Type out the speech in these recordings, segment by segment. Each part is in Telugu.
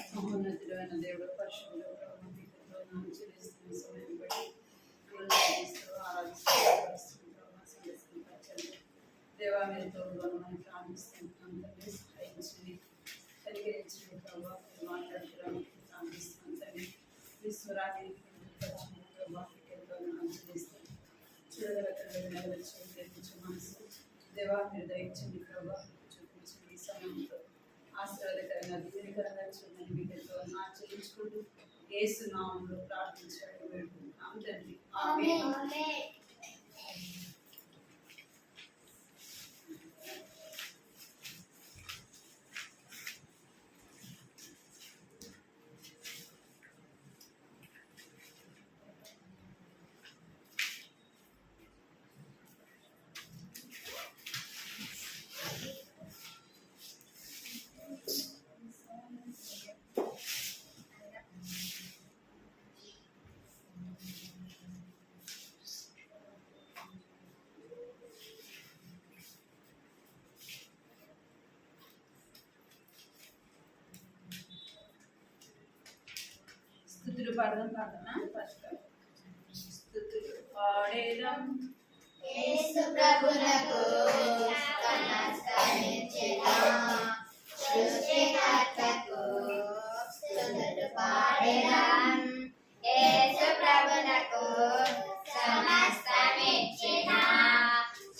సమున్నతుడైన దేవుడు పరిశుద్ధుడు చెల్లిస్తున్న సమయం బట్టి దేవా మీరు తోడుగా మనం ప్రార్థిస్తున్నాం తండ్రి సహాయించండి కలిగించండి ప్రభావ మాట్లాడుతున్నాను ప్రార్థిస్తున్నాం తండ్రి ఈశ్వరాన్ని చెల్లిస్తాను చూడగల మనసు దేవా మీరు దయచండి ప్రభావ చూపించండి ఈ సమయంలో ఆశీర్వాదకరంగా దీనికరంగా చూడండి బిడ్డతో నా చెల్లించుకుంటూ యేసు నామములో ప్రార్థించడం వేడుకుంటున్నాం తండ్రి ఆమేన్. స్తుతులు పాడదాం ప్రార్థన ఫస్ట్ స్తుతులు పాడేదాం యేసు ప్రభునకు సృష్టికర్తకు స్తుతులు పాడేదాం యేసు ప్రభునకు సమస్తమిచ్చిన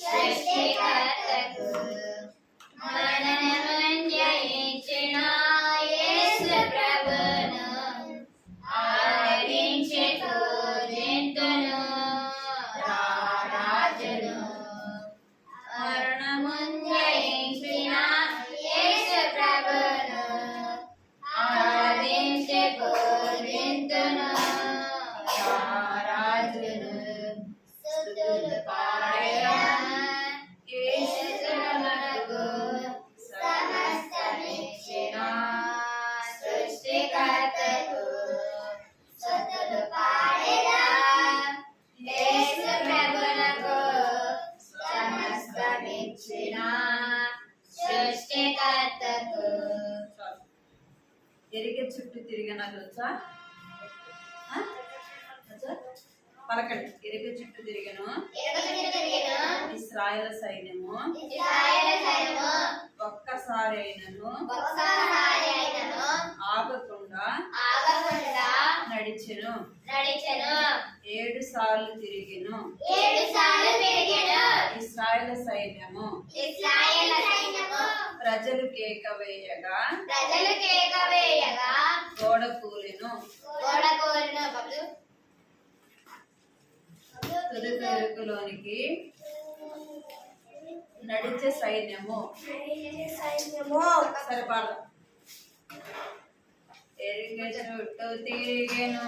సృష్టికర్తకు మరణమును జయించిన యేసు ప్రభును ఆరాధించి పూజింతును రారాజును మరణమును జయించిన యేసు ప్రభును ఆరాధించి పూజింతును రారాజును స్తుతులు పాడేదాం యేసు ప్రభునకు సమస్తమిచ్చిన సృష్టికర్తకు స్తుతులు పాడేదాం యేసు ప్రభునకు సమస్తమిచ్చిన సృష్టికర్తకు. ఎరిగే చుట్టూ తిరిగిన వచ్చా పలకండి ఎరిగే చుట్టూ తిరిగను ఇశ్రాయేలు సైన్యము ఒక్కసారి అయినను ఆగకుండా నడిచెను 7 సార్లు తిరిగెను ఇశ్రాయేలు సైన్యము ప్రజలు కేక వేయగా గోడ కూలెను తుదకలోనికి నడిచే సైన్యము సరిపాడు ఎరిగ చుట్టూ తిరిగెను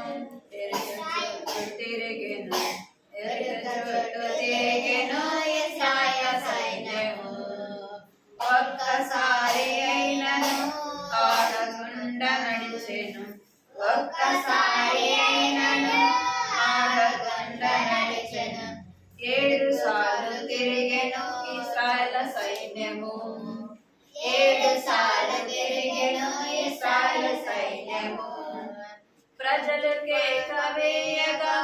ఇశ్రాయేలు సైన్యము ఒక్కసారి అయినను ఆడకుండా నడిచెను ఒక్కసారి అయినను ఆడకుండా నడిచెను 7 సార్లు తిరిగెను ఇశ్రాయేలు సైన్యము 7 సార్లు తిరిగెను ఇశ్రాయేలు సైన్యము ప్రజలు కేక వేయగా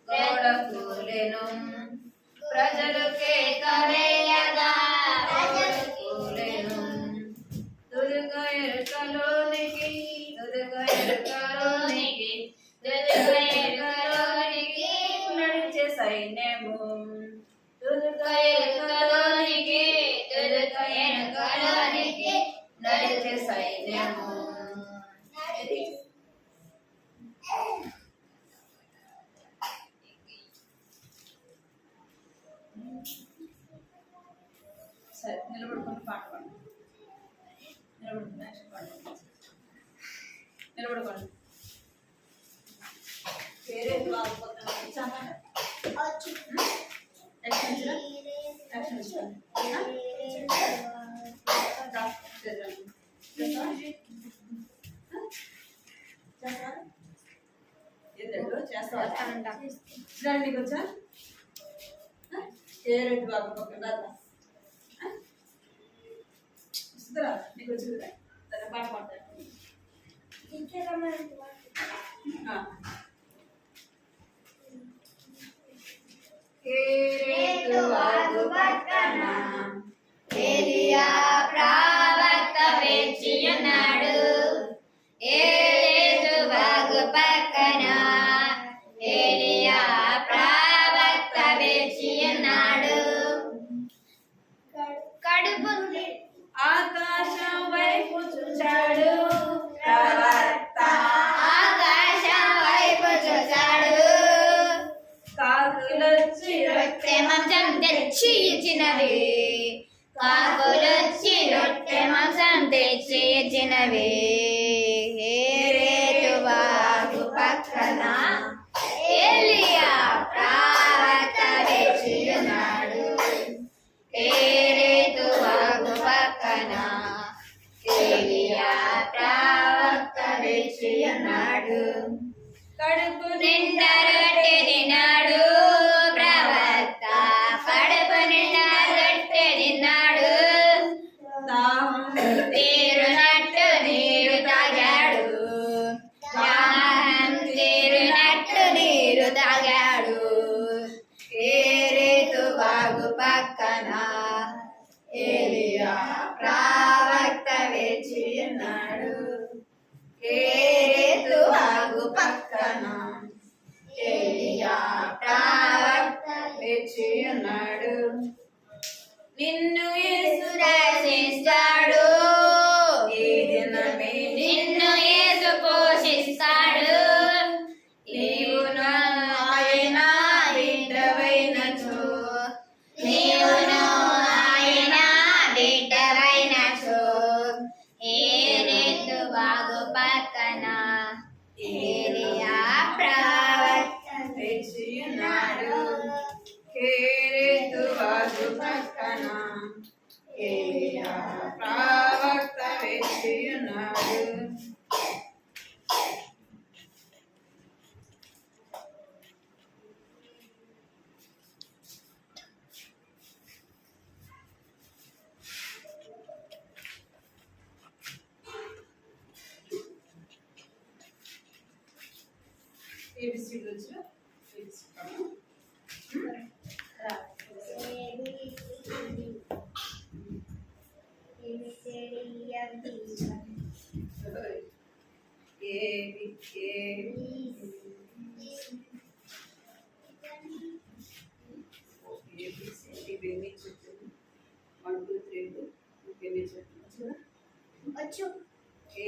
గోడ కూలెను ప్రజలు కేక వేయగా గోడ కూలెను తుదుగ ఎరుకలోనికి నడిచే సైన్యము తుదుగ ఎరుకలోనికి నడిచే సైన్యము సరే నిలబడుకుని పాట పాడు నిలబడుకోండి పేరే చేస్తా నీకు వచ్చా కేరెట్ బాగా పక్కన రాదా వస్తుందిరా నీకు వచ్చిందిరా దాన్ని పాట పాడతాను కేరేతు వాగు పక్కన ఏలియా ప్రవక్త వేచియున్నాడు. కేరేతు వాగు పక్కన ఏలియా ప్రవక్త వేచియున్నాడు. కడుపు ఆకాశం వైపు చూచాడు ప్రవక్త ఆకాశం వైపు చూశాడు. కాకులొచ్చి రొట్టె మాంసం తెచ్చి ఇచ్చినవి. కాకులొచ్చి రొట్టె మాంసం తెచ్చి ఇచ్చినవి. కేరేతు వాగు పక్కన ఏలియా ప్రవక్త వేచియున్నాడు. కేరేతు వాగు పక్కన ఏలియా ప్రవక్త వేచియున్నాడు. కడుపు నిండా రొట్టె తిన్నాడు ప్రవక్త. కడుపు నిండా రొట్టె తిన్నాడు. దాహం తీరునట్టు నీరు తాగాడు. దాహం తీరునట్టు నీరు తాగాడు. కేరేతు వాగు పక్కన ఏలియా ప్రవక్త వేచియున్నాడు. కేరేతు వాగు పక్కన ఏలియా ప్రవక్త వేచియున్నాడు. నిన్ను యేసు రక్షిస్తాడు. ఈ దినమే నిన్ను యేసు పోషిస్తాడు. నీవును ఆయన బిడ్డవైనచో నీవును ఆయన బిడ్డవైనచో. కేరేతు వాగు పక్కన ఏలియా ప్రవక్త వేచియున్నాడు. కేరేతు వాగు పక్కన ఏలియా ప్రవక్త వేచియున్నాడు. ఏబిసిడి వచ్చిన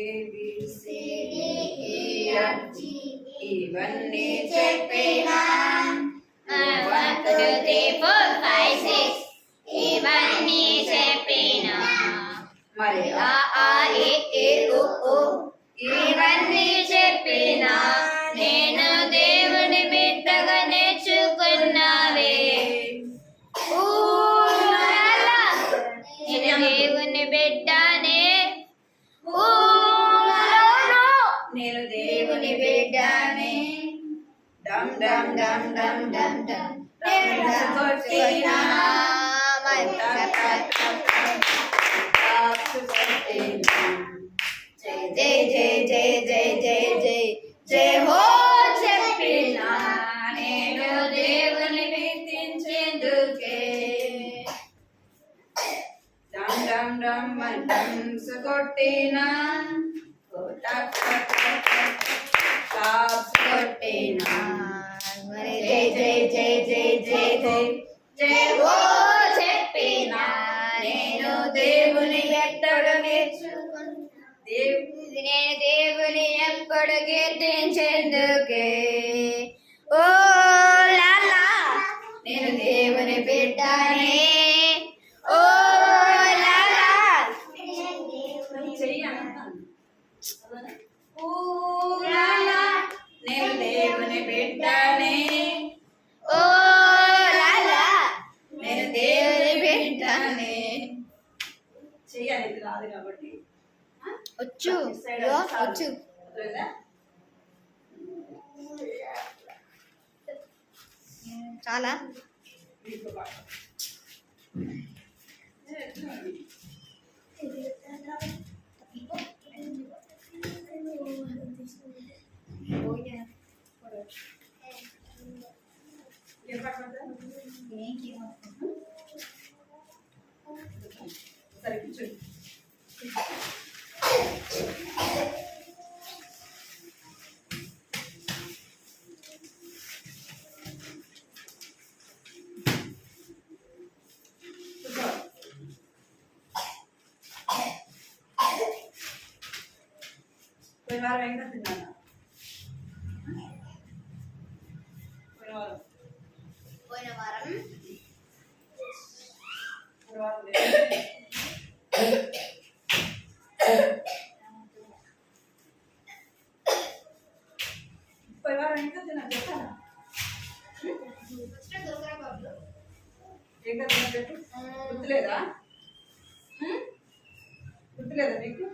ఏబిసిడి ఇవన్నీ చెప్పినా 1 2 3 4 5 6 ఇవన్నీ చెప్పినా మరి ఆ ఆ ఏ ఏ ఓ ఓ ఇవన్నీ చెప్పినా నేను దేవుని బిడ్డగా నేర్చుకున్నావే. ఊ లాలా, నేను దేవుని బిడ్డనే. ఊ లాలా, నేను దేవుని బిడ్డనే. డమ్ డమ్ డమ్ డమ్ డమ్ డమ్ డమ్ కొట్టినా జై జై జై జై జై జై జై హో చెప్పినా నేను దేవుని కీర్తించేందుకే. డమ్ డమ్ డమ్ డమ్స్ కొట్టినా క్లాప్స్ కొట్టినా మరి జై జై జై జై జై జై జై హో చెప్పినా నేను దేవుని ఎప్పుడు నేర్చుకున్నా. నేను దేవుని ఎప్పుడు కీర్తించేందుకే. ఓ లాలా, నేను దేవుని బిడ్డనే. ఓ లాలా, చెయ్యి అంటాను ఊ లాలా, నేను దేవుని బిడ్డనే. ఓ లాలా, నేను దేవుని బిడ్డనే. చెయ్యాలి ఇది రాదు కాబట్టి వచ్చు ఇదిగో వచ్చు. అర్థమైందా? చాలా ఇంకో పాట ఏం పాట పాడతారు? సరే కూర్చోండి. పోయిన వారం ఏం తిన్నాను? పోయిన వారం ఇంకా తిన్నాను చెప్పాలా? ఏం కదా చెప్పు. గుర్తులేదా? గుర్తులేదా మీకు?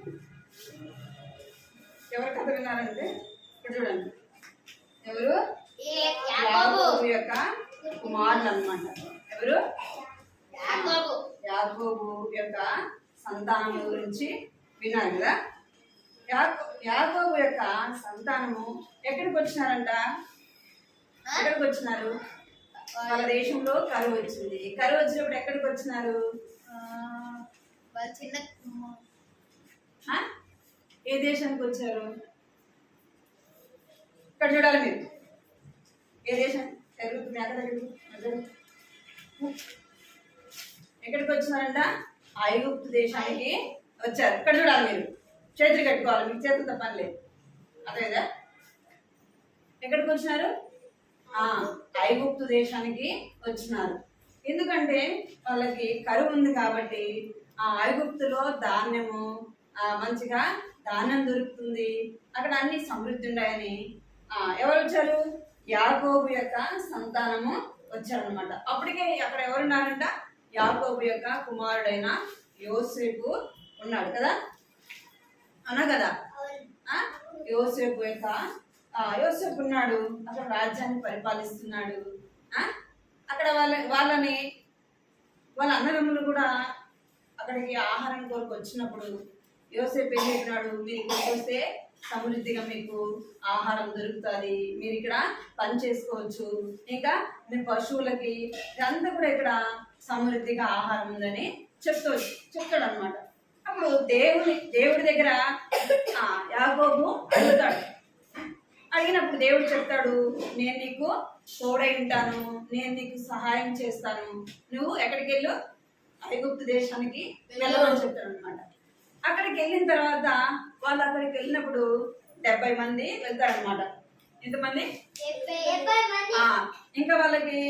ఎవరి కథ విన్నారంటే ఇక్కడ చూడండి. ఎవరు? యాకోబు యొక్క కుమారులు అన్నమాట. ఎవరు? యాకోబు యొక్క సంతానం గురించి విన్నారు కదా. యాకోబు యొక్క సంతానము ఎక్కడికి వచ్చినారంట? ఎక్కడికి వచ్చినారు? వాళ్ళ దేశంలో కరువు వచ్చింది. కరువు వచ్చినప్పుడు ఎక్కడికి వచ్చినారు? ఏ దేశానికి వచ్చారు? ఇక్కడ చూడాలి మీరు. ఏ దేశం? ఎక్కడికి వచ్చినారంట? ఐగుప్తు దేశానికి వచ్చారు. ఇక్కడ చూడాలి మీరు. చేతులు కట్టుకోవాలి. మీకు చేతులు తప్పని లేదు. అదేదా? ఎక్కడికి వచ్చినారు? ఐగుప్తు దేశానికి వచ్చినారు. ఎందుకంటే వాళ్ళకి కరువు ఉంది కాబట్టి ఆ ఐగుప్తులో ధాన్యము మంచిగా ధాన్యం దొరుకుతుంది. అక్కడ అన్ని సమృద్ధి ఉన్నాయని ఎవరు వచ్చారు? యాకోబు యొక్క సంతానము వచ్చారనమాట. అప్పటికే అక్కడ ఎవరున్నారంట? యాకోబు యొక్క కుమారుడైన యోసేపు ఉన్నాడు కదా. అన్నా కదా? యోసేపు యొక్క యోసేపు ఉన్నాడు. అక్కడ రాజ్యాన్ని పరిపాలిస్తున్నాడు. అక్కడ వాళ్ళని వాళ్ళ అన్నదమ్ములు కూడా అక్కడికి ఆహారం కొరకు వచ్చినప్పుడు యోసేపు ఏం చెప్పినాడు? మీరు ఇక్కడికి వస్తే సమృద్ధిగా మీకు ఆహారం దొరుకుతుంది, మీరు ఇక్కడ పని చేసుకోవచ్చు, ఇంకా మీ పశువులకి ఇదంతా కూడా ఇక్కడ సమృద్ధిగా ఆహారం ఉందని చెప్తాడు అనమాట. అప్పుడు దేవుడి దగ్గర యాకోబు అడుగుతాడు. అడిగినప్పుడు దేవుడు చెప్తాడు, నేను నీకు తోడై ఉంటాను, నేను నీకు సహాయం చేస్తాను, నువ్వు ఎక్కడికి వెళ్ళు? ఐగుప్తు దేశానికి వెళ్ళమని చెప్తాడు అనమాట. అక్కడికి వెళ్ళిన తర్వాత వాళ్ళు అక్కడికి వెళ్ళినప్పుడు 70 మంది వెళ్తారనమాట. ఎంతమంది? ఇంకా వాళ్ళకి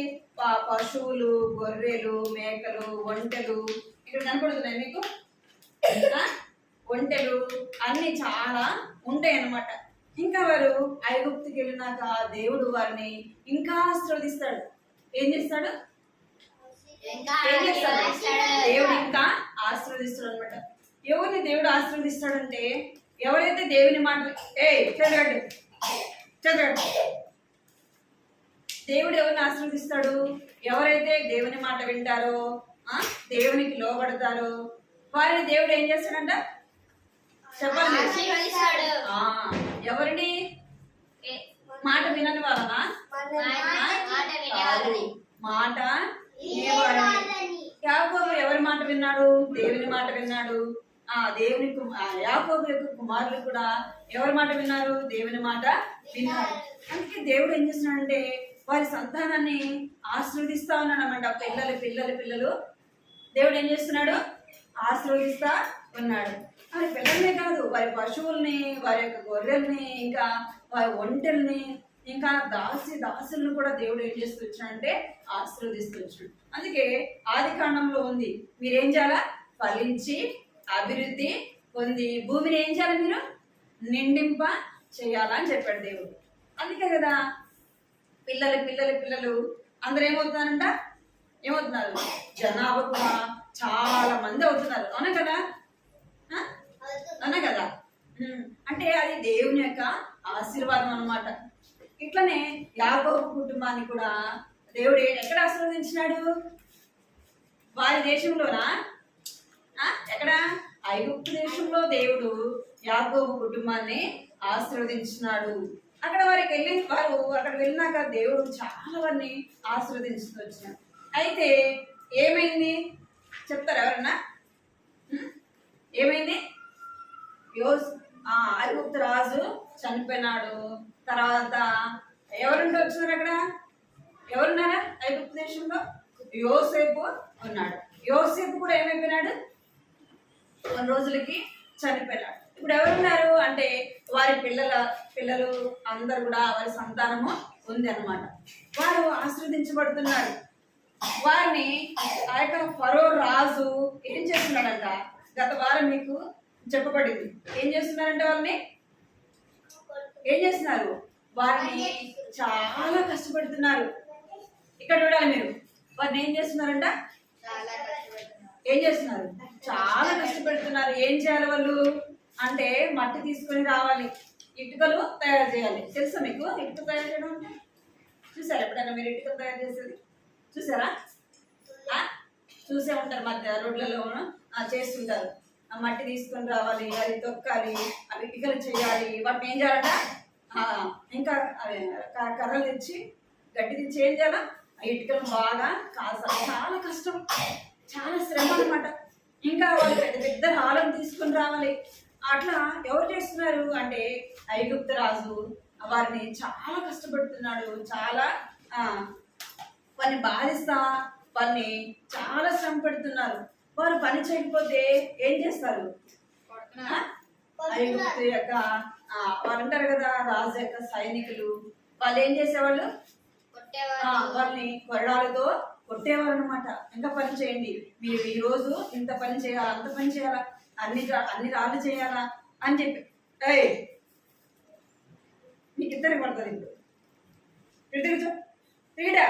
పశువులు, గొర్రెలు, మేకలు, ఒంటెలు ఇక్కడ కనపడుతున్నాయి మీకు. ఒంటెలు అన్ని చాలా ఉంటాయి అన్నమాట. ఇంకా వారు ఐగుప్తుకి వెళ్ళినాక దేవుడు వారిని ఇంకా ఆశీర్వదిస్తాడు. ఏం చేస్తాడు? దేవుడు ఇంకా ఆశీర్వదిస్తాడు అనమాట. ఎవరిని దేవుడు ఆశీర్వదిస్తాడంటే ఎవరైతే దేవుని మాట చదవండి దేవుడు ఎవరిని ఆశీర్వదిస్తాడు? ఎవరైతే దేవుని మాట వింటారో, దేవునికి లోబడతారో వారిని దేవుడు ఏం చేస్తాడంట? చెప్పండి. ఎవరిని? మాట వినని వాళ్ళనా? మాట యాకోబు ఎవరి మాట విన్నాడు? దేవుని మాట విన్నాడు. యాకోబు యొక్క కుమారులు కూడా ఎవరి మాట విన్నారు? దేవుని మాట విన్నారు. అందుకే దేవుడు ఏం చేస్తున్నాడంటే వారి సంతానాన్ని ఆశీర్వదిస్తా ఉన్నాడు అన్నమాట. పిల్లలు దేవుడు ఏం చేస్తున్నాడు? ఆశీర్వదిస్తా ఉన్నాడు. వారి పిల్లల్నే కాదు, వారి పశువుల్ని, వారి యొక్క గొర్రెల్ని, ఇంకా వారి ఒంటెల్ని, ఇంకా దాసులను కూడా దేవుడు ఏం చేస్తూ వచ్చాడంటే ఆశీర్వదిస్తూ వచ్చాడు. అందుకే ఆది కాండంలో ఉంది, మీరేం చేయాలా? ఫలించి అభివృద్ధి పొంది భూమిని ఏం చేయాలి? మీరు నిండింప చేయాలని చెప్పాడు దేవుడు. అందుకే కదా పిల్లలు అందరూ ఏమవుతున్నారంట? ఏమవుతున్నారు? జనాభా కూడా చాలా మంది అవుతున్నారు. అవునా కదా? అంటే అది దేవుని యొక్క ఆశీర్వాదం అన్నమాట. ఇట్లనే యాకోబు కుటుంబాన్ని కూడా దేవుడు ఎక్కడ ఆశీర్వదించినాడు? వారి దేశంలోనా? ఎక్కడ? ఐగుప్తు దేశంలో దేవుడు యాకోబు కుటుంబాన్ని ఆశీర్వదించినాడు. అక్కడ వారు అక్కడ వెళ్ళినాక దేవుడు చాలా వారిని ఆశీర్వదించుతూ వచ్చినాడు. అయితే ఏమైంది చెప్తారు ఎవరన్నా? ఏమైంది? ఐగుప్తు రాజు చనిపోయినాడు. తర్వాత ఎవరుండి వచ్చినారు అక్కడ? ఎవరున్నారా ఐగుప్తు దేశంలో? యోసేపు ఉన్నాడు. యోసేపు కూడా ఏమైపోయినాడు? కొన్ని రోజులకి చనిపోయినాడు. ఇప్పుడు ఎవరున్నారు అంటే వారి పిల్లలు అందరు కూడా వారి సంతానము ఉంది అన్నమాట. వారు ఆశీర్వదించబడుతున్నారు. వారిని ఆ యొక్క ఫరో రాజు ఏం చేస్తున్నాడంట? గత వారం మీకు చెప్పబడింది. ఏం చేస్తున్నారంటే వాళ్ళని ఏం చేస్తున్నారు? వారిని చాలా కష్టపెడుతున్నారు. ఇక్కడ చూడాలి మీరు. వారిని ఏం చేస్తున్నారంట? ఏం చేస్తున్నారు? చాలా కష్టపెడుతున్నారు. ఏం చేయాలి వాళ్ళు అంటే మట్టి తీసుకొని రావాలి, ఇటుకలు తయారు చేయాలి. తెలుసా మీకు ఇటుక తయారు చేయడం అంటే? చూసారా ఎప్పుడైనా మీరు ఇటుకలు తయారు చేసేది? చూసారా? చూసే ఉంటారు, మధ్య రోడ్లలో చేస్తుంటారు. ఆ మట్టి తీసుకొని రావాలి, అది తొక్కాలి, అవి ఇటుకలు చేయాలి. వాటిని ఏం చేయాలంట? ఇంకా అవి కర్రలు తెచ్చి గడ్డి తెచ్చి ఏం చేయాలా? ఆ ఇటుకలు బాగా కాసాలి. చాలా కష్టం, చాలా శ్రమ అన్నమాట. ఇంకా వాళ్ళు పెద్ద పెద్ద రాళ్ళను తీసుకొని రావాలి. అట్లా ఎవరు చేస్తున్నారు అంటే ఐగుప్తు రాజు వారిని చాలా కష్టపడుతున్నాడు. చాలా వారిని బాధిస్తా వారిని చాలా శ్రమ పెడుతున్నారు. వారు పని చేయకపోతే ఏం చేస్తారు? ఐగుప్తు యొక్క వాళ్ళు అంటారు కదా, రాజు యొక్క సైనికులు, వాళ్ళు ఏం చేసేవాళ్ళు? వాళ్ళని కొరడాలతో కొట్టేవారు అనమాట. ఇంకా పని చేయండి, మీరు ఈ రోజు ఇంత పని చేయాలా, అంత పని చేయాలా, అన్ని రాళ్ళు చేయాలా అని చెప్పి మీకు ఇద్దరికి పడుతుంది. ఇప్పుడు తిరుగుచో తిరిగిడా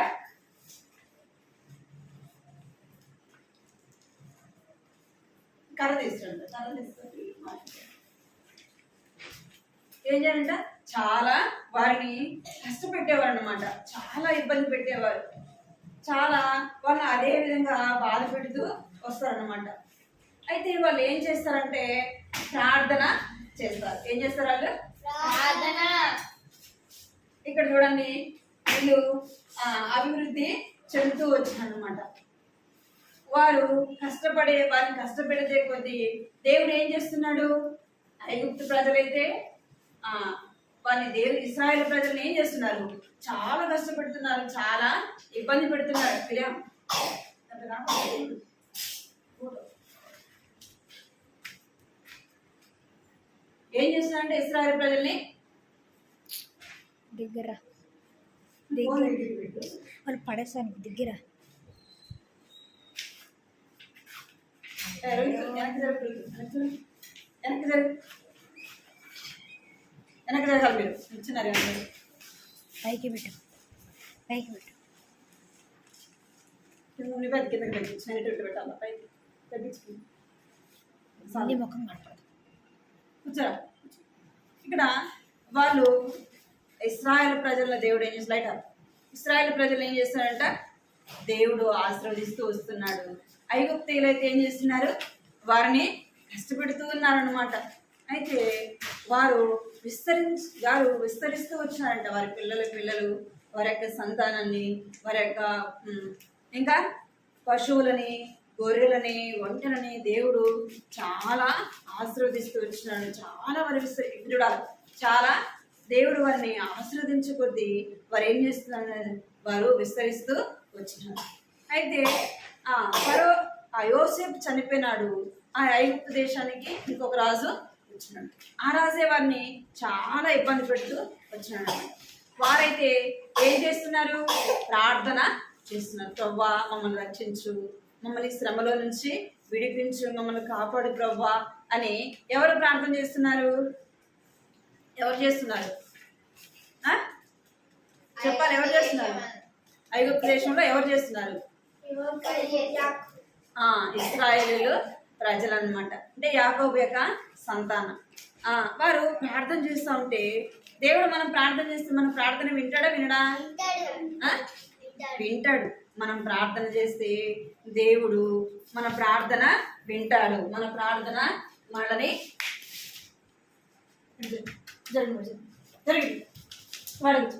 కర్ర తీసుకోండి. కర్ర తీసుకొని ఏం చేయాలంట? చాలా వారిని కష్టపెట్టేవారు అనమాట. చాలా ఇబ్బంది పెట్టేవారు. చాలా వాళ్ళు అదే విధంగా బాధ పెడుతూ వస్తారనమాట. అయితే వాళ్ళు ఏం చేస్తారంటే ప్రార్థన చేస్తారు. ఏం చేస్తారు వాళ్ళు? ప్రార్థన. ఇక్కడ చూడండి, వీళ్ళు అభివృద్ధి చెందుతూ వచ్చారనమాట. వారిని కష్టపెడితే కొద్దీ దేవుడు ఏం చేస్తున్నాడు? ఐగుప్తు ప్రజలైతే ఇశ్రాయేలు ప్రజలను ఏం చేస్తున్నారు? చాలా కష్టపెడుతున్నారు, చాలా ఇబ్బంది పెడుతున్నారు. ఏం చేస్తున్నారంటే ఇశ్రాయేలు ప్రజల్ని దగ్గర వాళ్ళు పడేసాను దగ్గర వెనక్కి జరగాలి. మీరు ఇచ్చినారు పైకి పెట్టు, పైకి పెట్టు. కిందకి తగ్గించిన పెట్టాలి. పైకి తగ్గించుకుంది ముఖం కనపడదు. కూర్చోరా. ఇక్కడ వాళ్ళు ఇశ్రాయేలు ప్రజల దేవుడు ఏం చేస్తాడు? ఇశ్రాయేలు ప్రజలు ఏం చేస్తున్నారంట? దేవుడు ఆశీర్వదిస్తూ వస్తున్నాడు. ఐగుప్తీయులు అయితే ఏం చేస్తున్నారు? వారిని కష్టపెడుతూ ఉన్నారనమాట. అయితే వారు విస్తరిస్తూ వచ్చినారంట. వారి పిల్లలు వారి యొక్క సంతానాన్ని, వారి యొక్క ఇంకా పశువులని, గొర్రెలని, ఒంటెలని దేవుడు చాలా ఆశీర్వదిస్తూ వచ్చినాడు. చాలా వారి చూడాలి. చాలా దేవుడు వారిని ఆశీర్వదించే కొద్దీ వారు ఏం చేస్తున్నారు? వారు విస్తరిస్తూ వచ్చినారు. అయితే యోసేపు చనిపోయినాడు. ఆ ఐగుప్తు దేశానికి ఇంకొక రాజు వచ్చినాడు. ఆ రాజే వారిని చాలా ఇబ్బంది పెడుతూ వచ్చినాడు. వారైతే ఏం చేస్తున్నారు? ప్రార్థన చేస్తున్నారు. ప్రవ్వా మమ్మల్ని రక్షించు, మమ్మల్ని శ్రమలో నుంచి విడిపించు, మమ్మల్ని కాపాడు ప్రవ్వా అని ఎవరు ప్రార్థన చేస్తున్నారు? ఎవరు చేస్తున్నారు చెప్పాలి? ఎవరు చేస్తున్నారు? ఐగుప్తు దేశంలో ఎవరు చేస్తున్నారు? ఇశ్రాయేలు ప్రజలు అనమాట. అంటే యాకోబు యొక్క సంతానం. వారు ప్రార్థన చేస్తూ ఉంటే దేవుడు మనం ప్రార్థన చేస్తే మన ప్రార్థన వింటాడా? వినడా? వింటాడు. మనం ప్రార్థన చేస్తే దేవుడు మన ప్రార్థన వింటాడు. మన ప్రార్థన మనని జరిగింది వాడచ్చు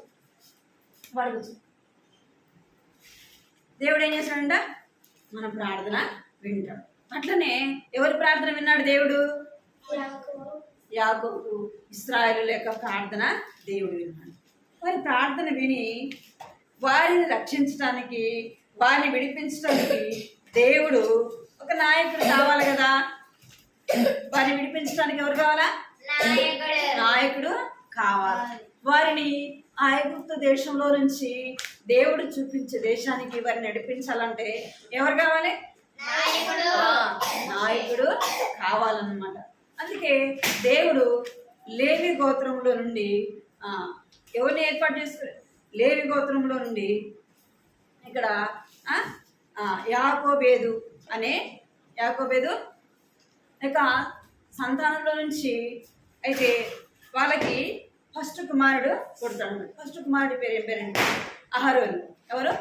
వాడచ్చు. దేవుడు ఏం చేశాడంట? మన ప్రార్థన వింటాడు. అట్లనే ఎవరి ప్రార్థన విన్నాడు దేవుడు? యాకోబు ఇశ్రాయేలు యొక్క ప్రార్థన దేవుడు విన్నాడు. వారి ప్రార్థన విని వారిని రక్షించడానికి, వారిని విడిపించడానికి దేవుడు ఒక నాయకుడు కావాలి కదా. వారిని విడిపించడానికి ఎవరు కావాలా? నాయకుడు కావాలి. వారిని ఆ ఐగుప్తు దేశంలో నుంచి దేవుడు చూపించే దేశానికి వారిని నడిపించాలంటే ఎవరు కావాలి? నాయకుడు కావాలన్నమాట. అందుకే దేవుడు లేవి గోత్రంలో నుండి ఎవరిని ఏర్పాటు చేసుకున్నారు? లేవి గోత్రంలో నుండి ఇక్కడ యాకోబేదు యొక్క సంతానంలో నుంచి అయితే వాళ్ళకి ఫస్ట్ కుమారుడు పుడతాడు. ఫస్ట్ కుమారుడి పేరు ఏం పేరండి? అహరోను. ఎవరు?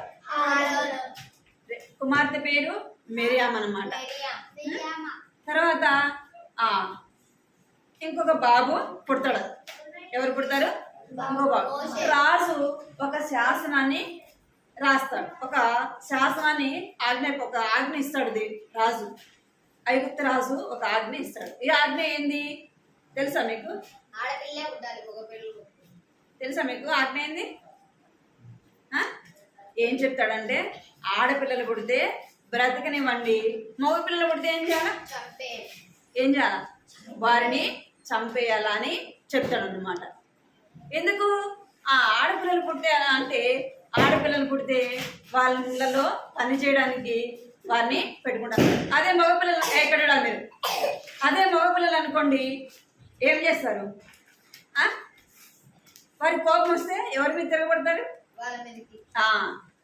కుమార్తె పేరు మిరియామ్ అన్నమాట. తర్వాత ఇంకొక బాబు పుడతాడు. ఎవరు పుడతారు? ఇంకో బాబు. రాజు ఒక శాసనాన్ని రాస్తాడు. ఒక శాసనాన్ని ఒక ఆజ్ఞ ఇస్తాడు రాజు. ఐగుప్తు రాజు ఒక ఆజ్ఞ ఇస్తాడు. ఈ ఆజ్ఞ ఏంది తెలుసా మీకు? తెలుసా మీకు ఆజ్ఞ ఏంది? ఏం చెప్తాడంటే ఆడపిల్లలు పుడితే బ్రతకనివ్వండి, మగ పిల్లలు పుడితే ఏం చేయాలా? ఏం చేయాలా? వారిని చంపేయాలా అని చెప్తాడు అన్నమాట. ఎందుకు? ఆడపిల్లలు పుట్టే అంటే ఆడపిల్లలు పుడితే వాళ్ళలో పని చేయడానికి వారిని పెట్టుకుంటారు. అదే మగపిల్లలు ఎక్కడ మీరు అదే మగపిల్లలు అనుకోండి ఏం చేస్తారు? వారి కోపం వస్తే ఎవరి మీద తిరగబడతారు?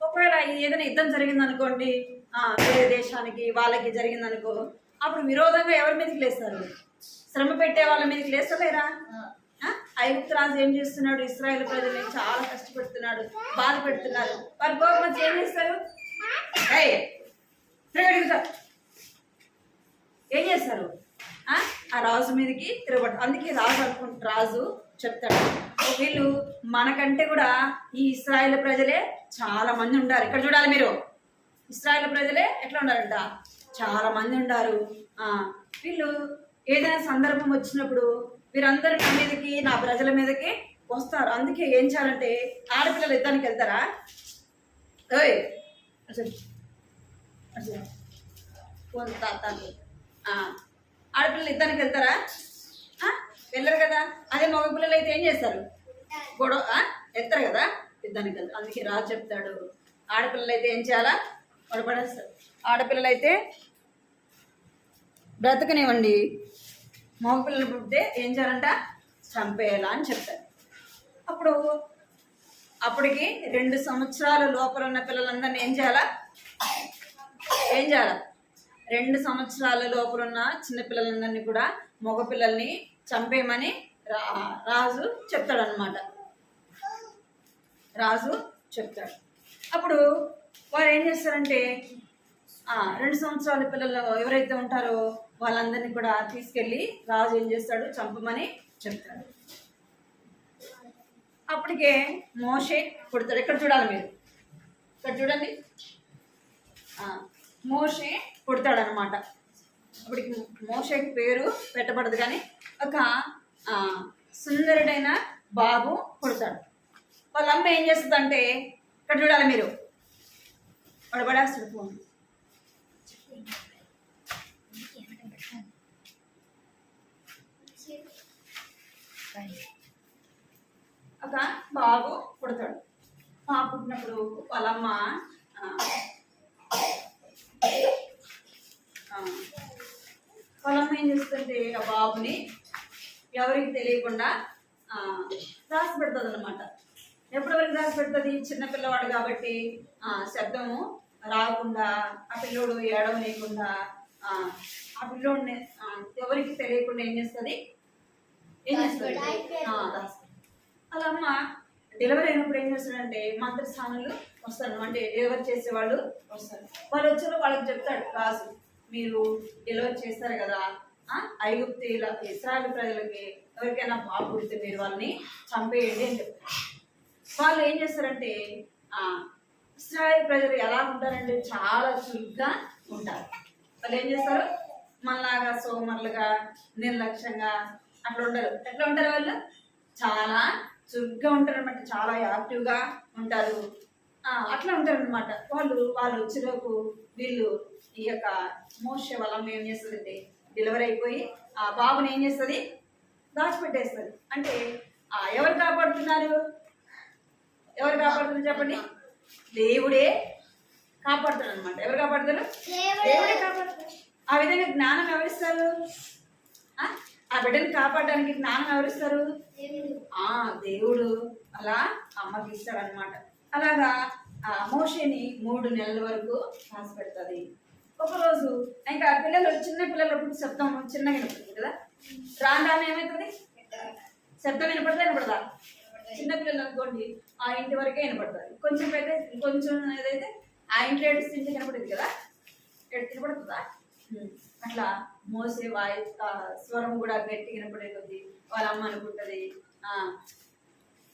ఒకవేళ ఏదైనా యుద్ధం జరిగింది అనుకోండి, వేరే దేశానికి వాళ్ళకి జరిగింది అనుకో, అప్పుడు విరోధంగా ఎవరి మీదకి లేస్తారు? శ్రమ పెట్టే వాళ్ళ మీదకి లేస్తలేరా? ఐగుప్తు రాజు ఏం చేస్తున్నాడు? ఇశ్రాయేలు ప్రజల్ని చాలా కష్టపెడుతున్నాడు, బాధ పెడుతున్నారు. వారి కోపం వచ్చి ఏం చేస్తారు? ఏం చేస్తారు? ఆ రాజు మీదకి తిరగబడ్డారు. అందుకే రాజు చెప్తాడు, వీళ్ళు మనకంటే కూడా ఈ ఇశ్రాయేలు ప్రజలే చాలా మంది ఉండారు. ఇక్కడ చూడాలి మీరు, ఇశ్రాయేలు ప్రజలే ఎట్లా ఉండారంట? చాలా మంది ఉండారు. వీళ్ళు ఏదైనా సందర్భం వచ్చినప్పుడు వీరందరూ నా మీదకి, నా ప్రజల మీదకి వస్తారు. అందుకే ఏం చేయాలంటే ఆడపిల్లలు యుద్ధానికి వెళ్తారా? ఆడపిల్లలు యుద్ధానికి వెళ్తారా? వెళ్ళరు కదా. అదే మగపిల్లలు అయితే ఏం చేస్తారు? గొడవ ఎత్తారు కదా, యుద్ధానికి వెళ్తారు. అందుకే రాజు చెప్తాడు, ఆడపిల్లలు అయితే ఏం చేయాలా? పడపడేస్తారు. ఆడపిల్లలు అయితే బ్రతకనివ్వండి, మగపిల్లలు పుడితే ఏం చేయాలంట? చంపేయాలా అని చెప్తారు. అప్పటికి 2 సంవత్సరాల లోపల ఉన్న పిల్లలందరినీ ఏం చేయాలా? 2 సంవత్సరాల లోపల ఉన్న చిన్నపిల్లలందరినీ కూడా మగపిల్లల్ని చంపేయమని రాజు చెప్తాడు అన్నమాట. రాజు చెప్తాడు. అప్పుడు వారు ఏం చేస్తారంటే 2 సంవత్సరాల పిల్లలు ఎవరైతే ఉంటారో వాళ్ళందరినీ కూడా తీసుకెళ్ళి రాజు ఏం చేస్తాడు? చంపమని చెప్తాడు. అప్పటికే మోషే పుడతాడు. ఇక్కడ చూడాలి మీరు, ఇక్కడ చూడండి, మోషే పుడతాడు అనమాట. అప్పటికి మోషేకి పేరు పెట్టబడదు, కానీ ఒక సుందరుడైన బాబు పుడతాడు. వాళ్ళ అమ్మ ఏం చేస్తుందంటే, ఇక్కడ చూడాలి మీరు, పడబడేస్తాడు ఫోన్. ఒక బాబు పుడతాడు. పుట్టినప్పుడు వాళ్ళమ్మ ఏం చేస్తుంటే ఆ బాబుని ఎవరికి తెలియకుండా రాసి పెడుతుంది అన్నమాట. ఎప్పటివరకు రాసి పెడుతుంది? చిన్నపిల్లవాడు కాబట్టి శబ్దము రాకుండా, ఆ పిల్లోడు ఏడవలేకుండా, ఆ పిల్లోడిని ఎవరికి తెలియకుండా ఏం చేస్తుంది? రాసి. వాళ్ళ అమ్మ డెలివరీ అయినప్పుడు ఏం చేస్తాడంటే మంత్రస్థానులు వస్తారు, అంటే డెలివరీ చేసే వాళ్ళు వస్తారు. వాళ్ళు వచ్చారు, వాళ్ళకి చెప్తాడు రాజు, మీరు డెలివరీ చేస్తారు కదా, ఐగుప్తీయుల ఇశ్రాయేలు ప్రజలకి ఎవరికైనా బాబు పుడితే మీరు వాళ్ళని చంపేయండి అని చెప్తారు. వాళ్ళు ఏం చేస్తారంటే ఇశ్రాయేలు ప్రజలు ఎలా ఉంటారంటే చాలా చురుగ్గా ఉంటారు. వాళ్ళు ఏం చేస్తారు, మనలాగా సోమరులుగా నిర్లక్ష్యంగా అట్లా ఉండరు. ఎట్లా ఉంటారు వాళ్ళు, చాలా చురుగ్గా ఉంటారు అనమాట, చాలా యాక్టివ్గా ఉంటారు. అట్లా ఉంటారు అనమాట. వాళ్ళు వచ్చేలోపు వీళ్ళు ఈ యొక్క మోషే వాళ్ళ ఏం చేస్తుందంటే డెలివరీ అయిపోయి ఆ బాబుని ఏం చేస్తుంది, దాచిపెట్టేస్తుంది. అంటే ఎవరు కాపాడుతున్నారు, ఎవరు కాపాడుతున్నారు చెప్పండి, దేవుడే కాపాడుతాడు అనమాట. ఎవరు కాపాడుతారు, దేవుడే కాపాడుతారు. ఆ విధంగా జ్ఞానం ఎవరిస్తారు, ఆ బిడ్డని కాపాడడానికి జ్ఞానం ఎవరిస్తారు, దేవుడు అలా అమ్మకి ఇస్తాడు అనమాట. అలాగా మోషేని 3 నెలల వరకు రాసి పెడుతుంది. ఒకరోజు ఇంకా చిన్న పిల్లలప్పుడు శబ్దం చిన్నగా వినపడుతుంది కదా, రాను ఏమవుతుంది, శబ్దం వినపడదా, చిన్న పిల్లలు అనుకోండి ఆ ఇంటి వరకే వినపడుతుంది. కొంచెం అయితే కొంచెం ఏదైతే ఆ ఇంట్లో ఏడుస్తూ ఇంటికి వినపడుతుంది కదా, వినపడుతుందా, అట్లా మోసే స్వరం కూడా గట్టి వినపడే కొద్ది వాళ్ళ అమ్మ అనుకుంటుంది,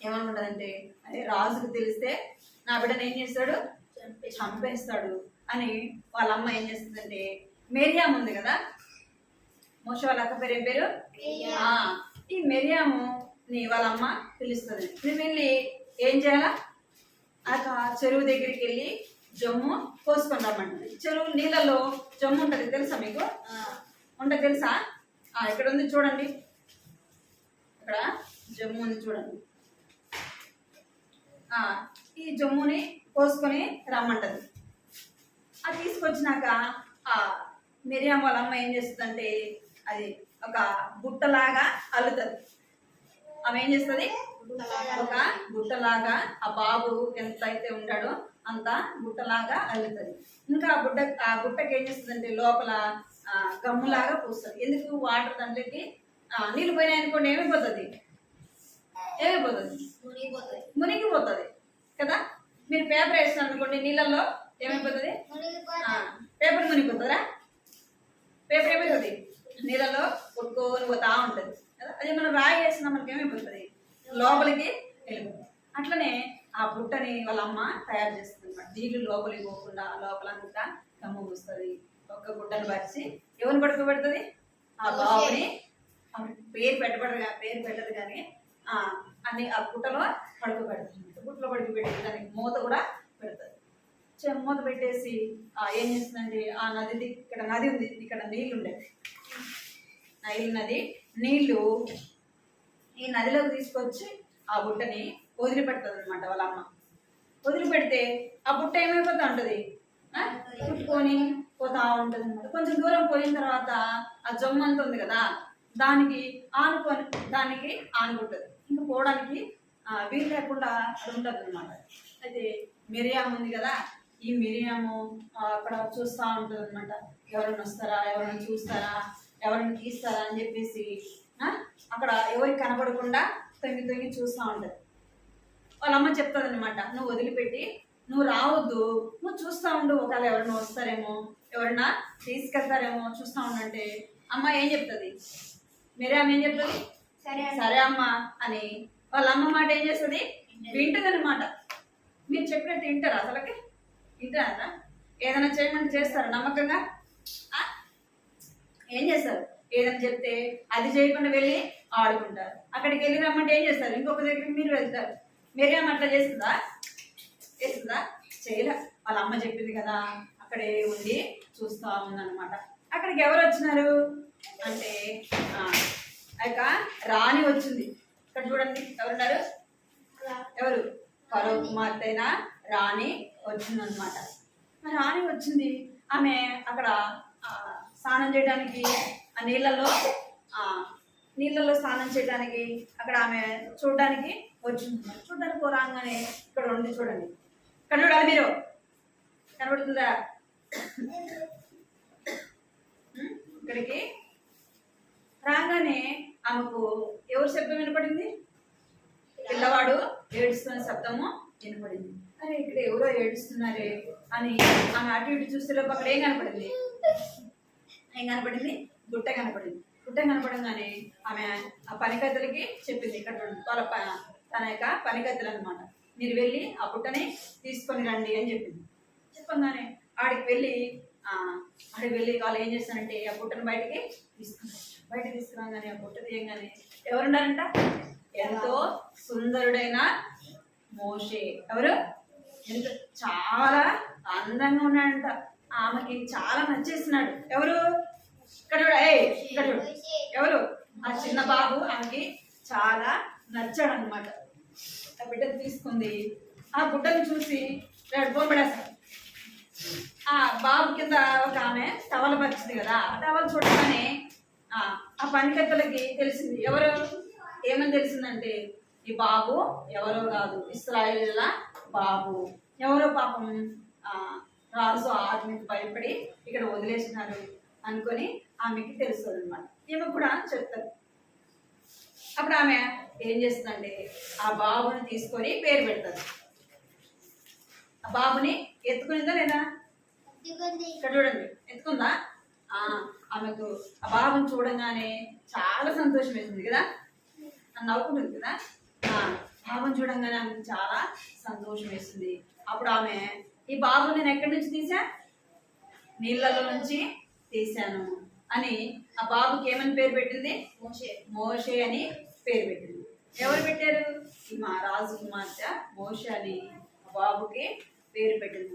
ఏమనుకుంటుందంటే అదే రాజుకు తెలిస్తే నా బిడ్డను ఏం చేస్తాడు, చంపేస్తాడు అని వాళ్ళ అమ్మ ఏం చేస్తుందంటే, మెరియాము ఉంది కదా, మోసే వాళ్ళ అక్క పేరు ఏం పేరు, ఈ మెరియాము నీ వాళ్ళ అమ్మ పిలుస్తుంది. నువ్వు వెళ్ళి ఏం చేయాలా, ఆ చెరువు దగ్గరికి వెళ్ళి జమ్ము పోసుకొని రమ్మంటుంది. చెరువు నీళ్ళలో జమ్ము ఉంటుంది తెలుసా మీకు, ఉంటుంది తెలుసా, ఇక్కడ ఉంది చూడండి, ఇక్కడ జమ్ము ఉంది చూడండి. ఈ జమ్ముని పోసుకొని రమ్మంటది. అది తీసుకొచ్చినాక మిరియాం వాళ్ళ అమ్మ ఏం చేస్తుందంటే అది ఒక బుట్టలాగా అల్లుతుంది. ఆమె ఏం చేస్తుంది, ఒక బుట్టలాగా ఆ బాబు ఎంత అయితే ఉంటాడో అంత బుట్టలాగా అల్లుతుంది. ఇంకా ఆ బుట్టకి ఏం చేస్తుందంటే లోపల గమ్ములాగా పూస్తుంది. ఎందుకు, వాటర్ దాంట్లోకి నీళ్ళు పోయినాయి అనుకోండి ఏమైపోతుంది, మునిగిపోతుంది కదా. మీరు పేపర్ వేస్తున్నారు అనుకోండి నీళ్ళల్లో ఏమైపోతుంది, పేపర్ మునిగిపోతుందా, పేపర్ ఏమైపోతుంది నీళ్ళలో కొట్టుకొని పోతా ఉంటుంది కదా. అదే మనం రాయి వేసినా మనకి ఏమైపోతుంది, లోపలికి వెళ్ళిపోతుంది. అట్లనే ఆ బుట్టని వాళ్ళ అమ్మ తయారు చేస్తుంది అనమాట. నీళ్ళు లోపలికి పోకుండా లోపలంతా గమ్ము పూస్తుంది. ఒక్క గుడ్డను పరిచి ఎవరిని పడుకోబెడుతుంది, ఆ బాబుని. పేరు పెట్టదు కానీ అన్ని ఆ బుట్టలో పడుకోబెడుతుంది. బుట్టలో పడుకోబెట్టి దానికి మూత కూడా పెడుతుంది. మూత పెట్టేసి ఏం చేస్తుందండి, ఆ నది ఇక్కడ నది ఉంది, ఇక్కడ నీళ్ళు ఉండేది, నైల్ నది నీళ్ళు ఈ నదిలోకి తీసుకొచ్చి ఆ బుట్టని వదిలిపెడుతుంది అనమాట వాళ్ళ అమ్మ. వదిలిపెడితే ఆ బుట్ట ఏమైపోతూ ఉంటుంది, చుట్టుకొని పోతా ఉంటుంది అనమాట. కొంచెం దూరం పోయిన తర్వాత ఆ జమ్ము అంత ఉంది కదా, దానికి ఆనుకుంటుంది. ఇంకా పోవడానికి వీలు లేకుండా అది ఉంటుంది అనమాట. అయితే మిరియాము ఉంది కదా, ఈ మిరియాము అక్కడ చూస్తూ ఉంటుంది అనమాట. ఎవరైనా వస్తారా, ఎవరైనా చూస్తారా, ఎవరైనా తీస్తారా అని చెప్పేసి అక్కడ ఎవరికి కనబడకుండా తొంగి చూస్తూ ఉంటుంది. వాళ్ళ అమ్మ చెప్తుంది అనమాట, నువ్వు వదిలిపెట్టి నువ్వు రావద్దు, నువ్వు చూస్తూ ఉండు, ఒకవేళ ఎవరైనా వస్తారేమో, ఎవరైనా తీసుకెళ్తారేమో చూస్తూ ఉండంటే అమ్మ ఏం చెప్తుంది, మిరియాం ఏం చెప్తుంది, సరే అమ్మ అని వాళ్ళ అమ్మ మాట ఏం చేస్తుంది, వింటుంది అనమాట. మీరు చెప్పినట్టు వింటారా, అసలుకి వింటారా, ఏదైనా చేయమంటే చేస్తారా నమ్మకంగా, ఏం చేస్తారు, ఏదైనా చెప్తే అది చేయకుండా వెళ్ళి ఆడుకుంటారు. అక్కడికి వెళ్ళి రమ్మంటే ఏం చేస్తారు, ఇంకొక దగ్గరికి మీరు వెళ్తారు. మీరేం అట్లా చేస్తుందా చేయలే. వాళ్ళ అమ్మ చెప్పింది కదా, అక్కడే ఉండి చూస్తూ ఉందన్నమాట. అక్కడికి ఎవరు వచ్చినారు అంటే ఆ రాణి వచ్చింది. ఇక్కడ చూడండి ఎవరున్నారు, ఎవరు, ఫరో కుమార్తె అయిన రాణి వచ్చిందనమాట. రాణి వచ్చింది, ఆమె అక్కడ స్నానం చేయడానికి ఆ నీళ్ళల్లో స్నానం చేయడానికి అక్కడ ఆమె చూడడానికి వచ్చింది. చూడడానికి రాగానే ఇక్కడ ఉంది చూడండి, ఇక్కడ చూడాలి మీరు, కనబడుతుందా, ఇక్కడికి రాగానే ఆమెకు ఎవరు శబ్దం వినపడింది, పిల్లవాడు ఏడుస్తున్న శబ్దము వినపడింది. అరే ఇక్కడ ఎవరో ఏడుస్తున్నారే అని ఆమె అటు ఇటు చూసేలోపు అక్కడ ఏం కనపడింది? గుట్ట కనపడింది. గుట్ట కనపడంగానే ఆమె ఆ పనికత్తెలకి చెప్పింది, ఇక్కడ వాళ్ళ తన యొక్క పనికత్తెలు అనమాట, మీరు వెళ్ళి ఆ బుట్టని తీసుకొని రండి అని చెప్పింది. చెప్పగానే ఆడికి వెళ్ళి వాళ్ళు ఏం చేస్తారంటే ఆ బుట్టను బయటికి తీసుకురాగానే ఆ బుట్ట తీయగానే ఎవరున్నారంట? ఎంతో సుందరుడైన మోషే. ఎవరు? ఎంత చాలా అందంగా ఉన్నాడంట. ఆమెకి చాలా నచ్చేస్తున్నాడు. ఎవరు? ఇక్కడ ఎవరు? ఆ చిన్న బాబు ఆమెకి చాలా నచ్చాడు అనమాట. ఆ బిడ్డను తీసుకుంది. ఆ గుడ్డను చూసి బొమ్మడేస్తాడు. ఆ బాబు కింద ఒక ఆమె టవల్ పరిచింది కదా, ఆ టవల్ చూడగానే ఆ పనికత్తెలకి తెలిసింది. ఎవరు? ఏమని తెలిసిందంటే ఈ బాబు ఎవరో కాదు, ఇశ్రాయేలీయుల బాబు. ఎవరో పాపం రాజు ఆజ్ఞకు భయపడి ఇక్కడ వదిలేసినారు అనుకొని ఆమెకి తెలుస్తుంది అనమాట. ఈమె కూడా చెప్తారు. అప్పుడు ఆమె ఏం చేస్తుందంటే ఆ బాబుని తీసుకొని పేరు పెడతారు. ఆ బాబుని ఎత్తుకునిందా లేదా? ఇక్కడ చూడండి, ఎత్తుకుందా? ఆమెకు ఆ బాబుని చూడంగానే చాలా సంతోషం వేసింది కదా, నవ్వుకుంటుంది కదా. బాబుని చూడంగానే ఆమెకు చాలా సంతోషం వేసింది. అప్పుడు ఆమె ఈ బాబు నేను ఎక్కడి నుంచి తీసా? నీళ్ళలో నుంచి తీశాను అని ఆ బాబుకి ఏమని పేరు పెట్టింది? మోషే అని పేరు పెట్టింది. ఎవరు పెట్టారు? ఈ మా రాజు కుమార్తె మోషే అని ఆ బాబుకి పేరు పెట్టింది.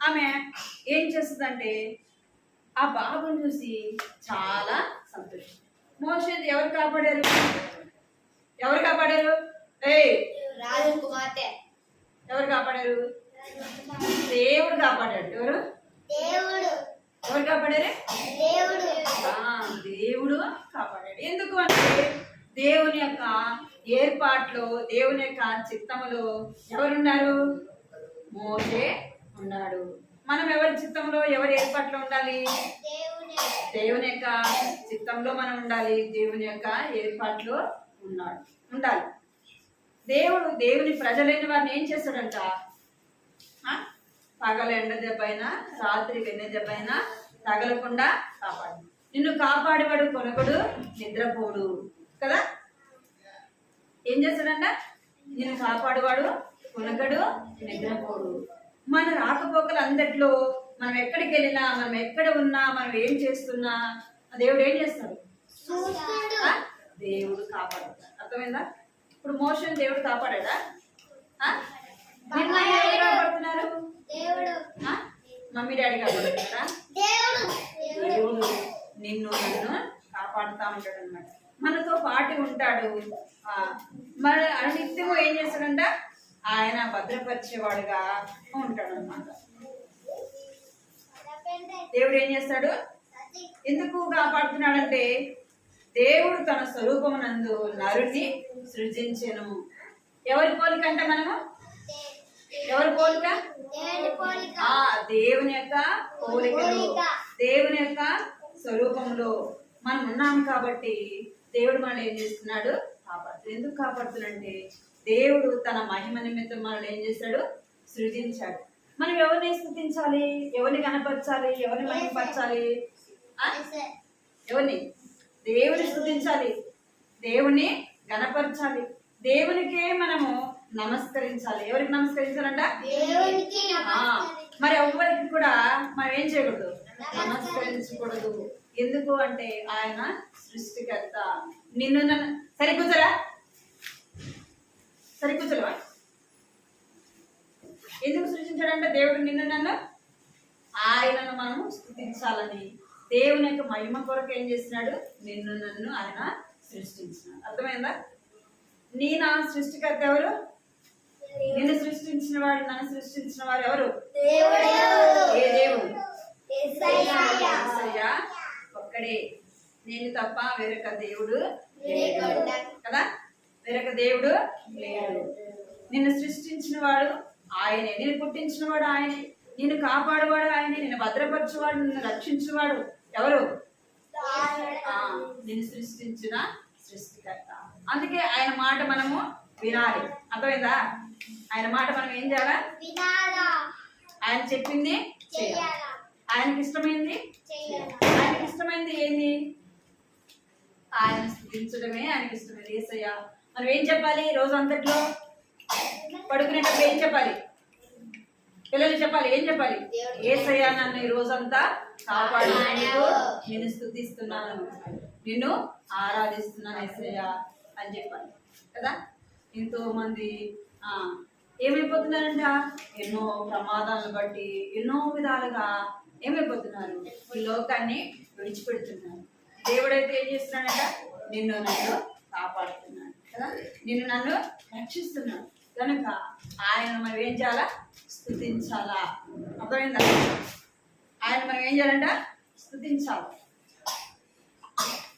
ఆమె ఏం చేస్తుందంటే ఆ బాబుని చూసి చాలా సంతోషం. మోషే ఎవరు కాపాడారు? రాజు కుమార్తె ఎవరు కాపాడారు? దేవుడు కాపాడాడు. ఎవరు కాపాడారు? దేవుడు కాపాడాడు. ఎందుకు అంటే దేవుని యొక్క ఏర్పాట్లో, దేవుని యొక్క చిత్తములో ఎవరున్నారు? మోషే ఉన్నాడు. మనం ఎవరి చిత్తంలో, ఎవరి ఏర్పాట్లో ఉండాలి? దేవుని యొక్క చిత్తంలో మనం ఉండాలి. దేవుని యొక్క ఏర్పాట్లో ఉండాలి. దేవుని ప్రజలైన వారిని ఏం చేస్తాడంట? పగల ఎండ దెబ్బైనా, రాత్రి వెన్న దెబ్బైనా తగలకుండా కాపాడు. నిన్ను కాపాడేవాడు కొనకడు, నిద్రపోడు కదా. ఏం చేస్తాడంట? నిన్ను కాపాడువాడు కొనకడు, నిద్రపోడు. మన రాకపోకలు అందట్లో మనం ఎక్కడికి వెళ్ళినా, మనం ఎక్కడ ఉన్నా, మనం ఏం చేస్తున్నా దేవుడు ఏం చేస్తాడు? దేవుడు కాపాడుతాడు. అర్థమైందా? ఇప్పుడు మోషే దేవుడు కాపాడా? కాపాడుతున్నారు? Mummy daddy కాపాడుతున్నారా? దేవుడు నిన్ను కాపాడుతా ఉంటాడు అనమాట. మనతో పాటు ఉంటాడు. మన నిత్యము ఏం చేస్తాడంట? ఆయన భద్రపరిచేవాడుగా ఉంటాడు అనమాట. దేవుడు ఏం చేస్తాడు? ఎందుకు కాపాడుతున్నాడంటే దేవుడు తన స్వరూపమునందు నరుని సృజించెను. ఎవరి పోలిక అంటే మనము? ఎవరి పోలిక? దేవుని యొక్క పోలికలో, దేవుని యొక్క స్వరూపంలో మనం ఉన్నాం కాబట్టి దేవుడు మనల్ని ఏం చేస్తున్నాడు? కాపాడుతాడు. ఎందుకు కాపాడుతున్నాడంటే దేవుడు తన మహిమ నిమిత్తం మనల్ని ఏం చేశాడు? సృజించాడు. మనం ఎవరిని స్తుతించాలి? ఎవరిని కనపరచాలి? ఎవరిని మహిమపరచాలి? ఎవరిని? దేవుని స్తుతించాలి, దేవుని గణపరచాలి, దేవునికే మనము నమస్కరించాలి. ఎవరికి నమస్కరించాలంట? మరి ఎవరికి కూడా మనం ఏం చేయకూడదు? నమస్కరించకూడదు. ఎందుకు అంటే ఆయన సృష్టికర్త. నిన్ను నన్ను సరికూచరా? ఎందుకు సృష్టించాడంటే దేవుడు నిన్ను నన్ను, ఆయనను మనము స్తుతించాలని. దేవుని యొక్క మహిమ కొరకు ఏం చేసినాడు? నిన్ను నన్ను ఆయన సృష్టించినాడు. అర్థమైందా? నా సృష్టికర్త ఎవరు? నిన్ను సృష్టించిన వాడు, నన్ను సృష్టించిన వారు ఎవరు? ఏ దేవుడు? యేసయ్య ఒక్కడే. నేను తప్ప వేరొక దేవుడు లేడు కదా. వేరొక దేవుడు లేడు. నిన్ను సృష్టించిన వాడు ఆయనే, నిన్ను పుట్టించిన వాడు ఆయనే, నిన్ను కాపాడువాడు ఆయనే, నిన్ను భద్రపరచువాడు, నిన్ను రక్షించువాడు ఎవరు? నిన్ను సృష్టించిన సృష్టికర్త. అందుకే ఆయన మాట మనము వినాలి. అర్థమైందా? ఆయన మాట మనం ఏం చేయాలా? ఆయన చెప్పింది చేయాలి. ఆయనకి ఇష్టమైంది ఆయనకి ఇష్టమైంది ఏంది? ఆయన స్తుతించడమే ఆయనకి ఇష్టమైంది. యేసయ్య మనం ఏం చెప్పాలి? రోజు అంతట్లో పడుకునేటప్పుడు ఏం చెప్పాలి? పిల్లలు చెప్పాలి. ఏం చెప్పాలి? యేసయ్య నన్ను ఈ రోజంతా కాపాడినందుకు నేను స్తుతిస్తున్నాను, నిన్ను ఆరాధిస్తున్నాను యేసయ్య అని చెప్పాలి కదా. ఎంతో మంది ఏమైపోతున్నారంట? ఎన్నో ప్రమాదాలను బట్టి ఎన్నో విధాలుగా ఏమైపోతున్నారు? ఈ లోకాన్ని విడిచిపెడుతున్నారు. దేవుడైతే ఏం చేస్తున్నాడంట? నిన్ను నన్ను కాపాడుతున్నాడు కదా, నిన్ను నన్ను రక్షిస్తున్నాడు కనుక ఆయన మనం ఏం చేయాలా? స్తుతించాలా. అర్థమైందా? ఆయన మనం ఏం చేయాలంట? స్తుతించాలి.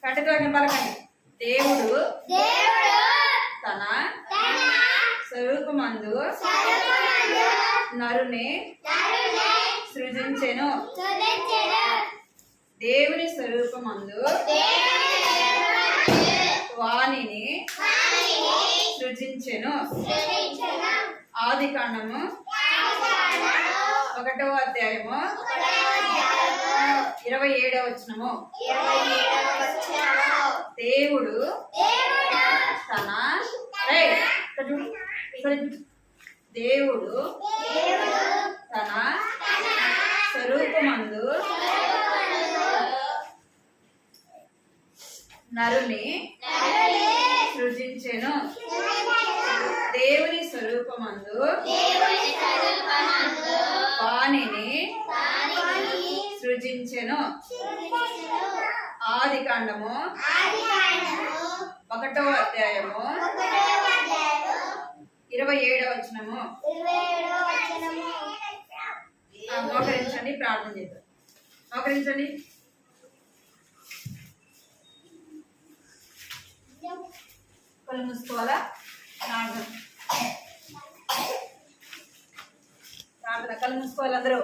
కట్టెతోని పలకండి. దేవుడు తన స్వరూపమందు నరుని సృజించెను. దేవుని స్వరూపమందు వానిని సృజించెను. ఆదికాండము 1వ అధ్యాయము 27వ వచనము. దేవుడు తన దేవుడు తన స్వరూపమందు నరుని సృజించెను. దేవుని స్వరూపమందు వానిని సృజించెను. ఆదికాండము 1వ అధ్యాయము 27వ వచనము. మోకరించండి, ప్రార్థన చేద్దాం. మోకరించండి. కళ్ళు మూసుకోవాలా? ప్రార్థన కళ్ళు మూసుకోవాలి అందరూ.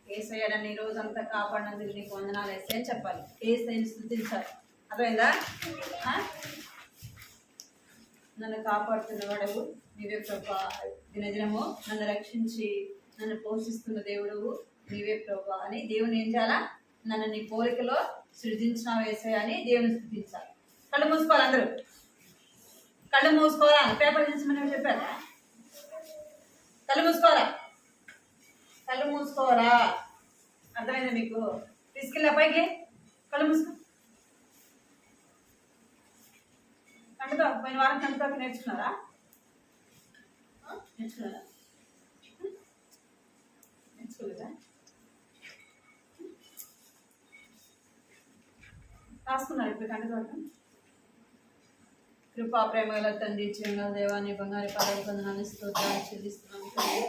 యేసయ్య నన్ను ఈ రోజంతా కాపాడినందుకు నీకు వందనాలు యేసయ్య అని చెప్పాలి. యేసయ్యని స్తుతించాలి. అర్థమైందా? నన్ను కాపాడుతున్న వాడవు నీవే ప్రభా. దినదినము నన్ను రక్షించి నన్ను పోషిస్తున్న దేవుడు నీవే ప్రభా అని దేవుని ఏం చేయాలా? నన్ను నీ పోలికలో సృజించిన యేసయ్య అని దేవుని స్తుతించాలి. కళ్ళు మూసుకోవాలి అందరూ. కళ్ళు మూసుకోవాలా? పేపర్ తీసుకోమని చెప్పారా? కళ్ళు మూసుకోవాలా? కళ్ళు మూసుకోవాలా? అర్థమైందా మీకు? తీసుకెళ్ళి పైకి కళ్ళు మూసుకో. కంటతో పోయిన వారం కంటతో నేర్చుకున్నారా? నేర్చుకోలేదా? రాసుకున్నారు ఇప్పుడు కంటతో. కృపా ప్రేమగల తండ్రి, జీవంగల దేవాన్ని బంగారు పాదాలు వందనాలు స్తోత్రాలు చెల్లిస్తున్నాం తండ్రి.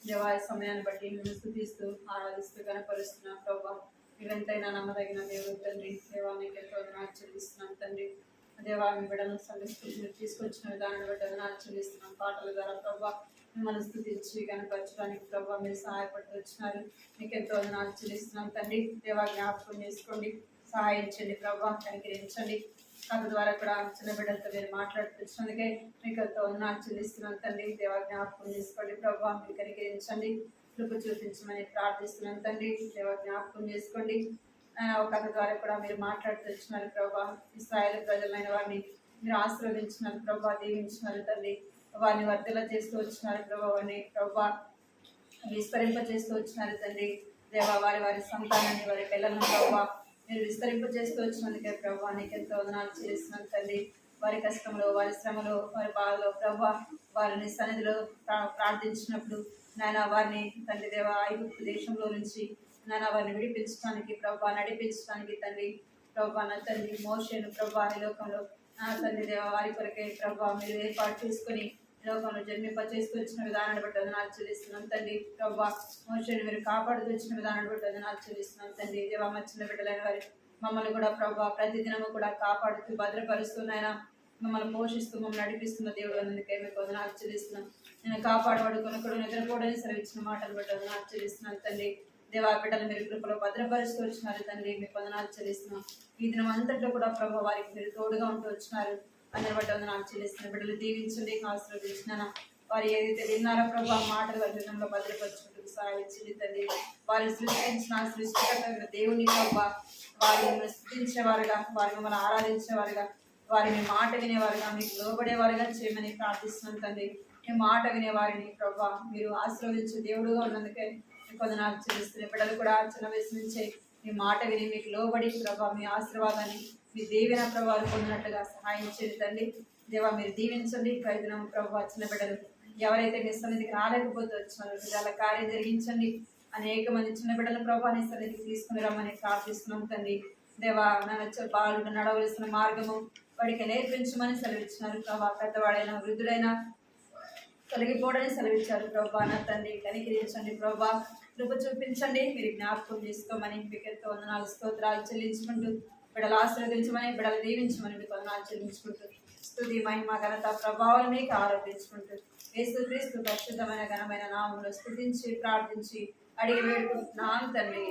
దేవా సమయాన్ని బట్టి మేము స్తుతిస్తూ ఆరాధిస్తూ కనపరుస్తున్నాం ప్రభా. మీరెంతైనా నమ్మదగిన దేవుడు తండ్రి. దేవానికి ఎంతో వందనాలు చెల్లిస్తున్నాం తండ్రి. దేవా మీ బిడ్డలను సంధిస్తూ మీరు తీసుకొచ్చిన విధానాన్ని బట్టి వందనాలు చెల్లిస్తున్నాం. పాటల ద్వారా ప్రభా మిమ్మల్ని స్తుతించి కనపరచడానికి ప్రభా మీరు సహాయపడుతూ వచ్చినారు. మీకు ఎంతో వందనాలు చెల్లిస్తున్నాం తండ్రి. దేవా జ్ఞాపకం చేసుకోండి, సహాయించండి ప్రభా, కనికరించండి. కథ ద్వారా కూడా చిన్న బిడ్డలతో మీరు మాట్లాడుతున్నందుకే మీకు ఎంతో వందనాలు చెల్లిస్తున్నాను తండ్రి. దేవా జ్ఞాపకం చేసుకోండి ప్రభా, మీరు కనికరించండి, కృప చూపించమని ప్రార్థిస్తున్నాను తండ్రి. దేవా జ్ఞాపకం చేసుకోండి. ఒక కథ ద్వారా కూడా మీరు మాట్లాడుతూ వచ్చినారు ప్రభా. ఇశ్రాయేలు ప్రజలైన వారిని మీరు ఆశీర్వదించినారు ప్రభా, దీవించినారు తండ్రి. వారిని వర్ధల చేస్తూ వచ్చినారు ప్రభా, వారిని ప్రభా విస్తరింప చేస్తూ వచ్చినారు తండ్రి. దేవా వారి వారి సంతానాన్ని వారి పిల్లలను ప్రభా మీరు విస్తరింప చేస్తూ వచ్చినందుకే ప్రభా నీకు ఎంతో వందనాలు చెల్లిస్తున్నాను తండ్రి. వారి కష్టంలో, వారి శ్రమలో, వారి బాధలో ప్రభా వారిని సన్నిధిలో ప్రార్థించినప్పుడు నాయన వారిని తండ్రి దేవ ఐగుప్తు దేశంలో నుంచి నాయన వారిని విడిపించడానికి ప్రభా, నడిపించడానికి తండ్రి ప్రభా నా తండ్రి మోషేను ప్రభా ఈ లోకంలో నా తండ్రి దేవ వారి కొరకే ప్రభా మీరు ఏర్పాటు చేసుకొని లోకంలో జన్మింప చేస్తూ వచ్చిన విధానాన్ని బట్టి వందనాలు చెల్లిస్తున్నాం తండ్రి. ప్రభా మోషేను మీరు కాపాడుతూ వచ్చిన విధానాన్ని బట్టి వందనాలు చెల్లిస్తున్నాం తండ్రి. దేవా మా చిన్న బిడ్డలైన వారి మమ్మల్ని కూడా ప్రభా ప్రతిదినము కూడా కాపాడుతూ భద్రపరుస్తున్నాయన మమ్మల్ని పోషిస్తూ మమ్మల్ని నడిపిస్తున్న దేవుడు అందుకే మీకు వందనాలు చెల్లిస్తున్నాం. నేను కాపాడవాడు కొనుక్కడు నిద్రపోవడానికి సెలవిచ్చిన మాటలు బట్టి వందనాలు చెల్లిస్తున్నాను తండ్రి. దేవా బిడ్డలు మీరు కృపలో భద్రపరుస్తూ వచ్చినారు తండ్రి. మీకు వందనాలు చెల్లిస్తున్నాం. ఈ దినం అంతట్లో కూడా ప్రభా వారికి మీరు తోడుగా ఉంటూ వచ్చినారు. అందరి బట్టి వందనాలు చెల్లిస్తున్న బిడ్డలు దీవించండి, ఆశీర్వదించిన వారు ఏదైతే విన్నారో ప్రభా మాటలు వారి హృదయంలో భద్రపరచుకుంటూ సాగించింది తండ్రి. వారిని సృష్టించిన సృష్టికర్త దేవుని ప్రభా వారిని స్థుతించేవారుగా, వారిని మనం ఆరాధించేవారుగా, వారిని మాట వినేవారుగా, మీకు లోబడేవారుగా చేయమని ప్రార్థిస్తున్నాం తండ్రి. మీ మాట వినేవారిని ప్రభా మీరు ఆశీర్వదించే దేవుడుగా ఉన్నందుకే మీకు వందనాలు చెల్లిస్తున్న బిడ్డలు కూడా చిన్న వయసు నుంచే మీ మాట విని మీకు లోబడి ప్రభా మీ ఆశీర్వాదాన్ని మీ దీవెన ప్రభావాలు పొందినట్లుగా సహాయం చేయండి తండ్రి. దేవా మీరు దీవించండి. ప్రయోజనం ప్రభావ చిన్న బిడ్డలు ఎవరైతే మీ సన్నిధికి రాలేకపోతే వచ్చినారో చాలా కార్యం జరిగించండి. అనేక మంది చిన్న బిడ్డల ప్రభాని సన్నిధికి తీసుకుని రమ్మని ప్రార్థిస్తున్నాం తండ్రి. దేవా నన్ను బాలుడు నడవలసిన మార్గము వాడికి నేర్పించమని సెలవిచ్చినారు ప్రభా. పెద్దవాడైనా వృద్ధుడైనా తొలగిపోవడని సెలవిచ్చారు ప్రభా. నా తండ్రి కనికరించండి ప్రభా, కృప చూపించండి, మీరు జ్ఞాపకం చేసుకోమని మీకు ఎంతో వందనాలు స్తోత్రాలు చెల్లించుకుంటూ బిడ్డలు ఆశీర్వదించమని బిడ్డలు దీవించమని మీకు వందనాలు చెల్లించుకుంటూ స్తుతి మహిమ ఘనత ప్రభావాలు మీకు ఆరోపించుకుంటూ యేసుక్రీస్తు పరిశుద్ధమైన ఘనమైన నామములో స్తుతించి ప్రార్థించి అడిగి వేడుకుంటున్నాను తండ్రి.